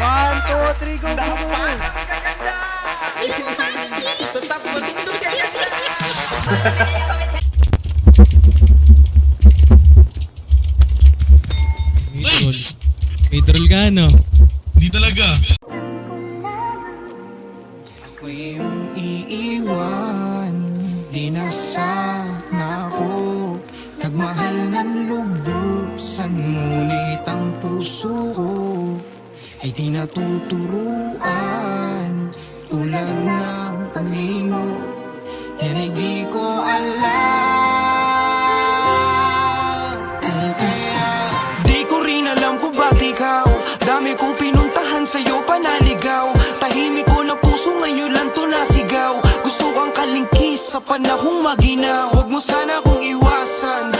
1, 2, 3, go, go, go, go. Tetap bentuk ya. Idol. Idol ka, no? Hindi talaga. Ako iyong iiwan, di na sana ako nagmahal ng lubuksan, ngunit ang puso ko ay di natuturuan. Tulad ng pag-imo, yan ay di ko alam. Kung kaya di ko rin alam kung ba't ikaw, dami ko pinuntahan sa'yo panaligaw. Tahimik ko na puso ngayon lang to nasigaw. Gusto kang kalingkis sa panahong maginaw. Huwag mo sana akong iwasan,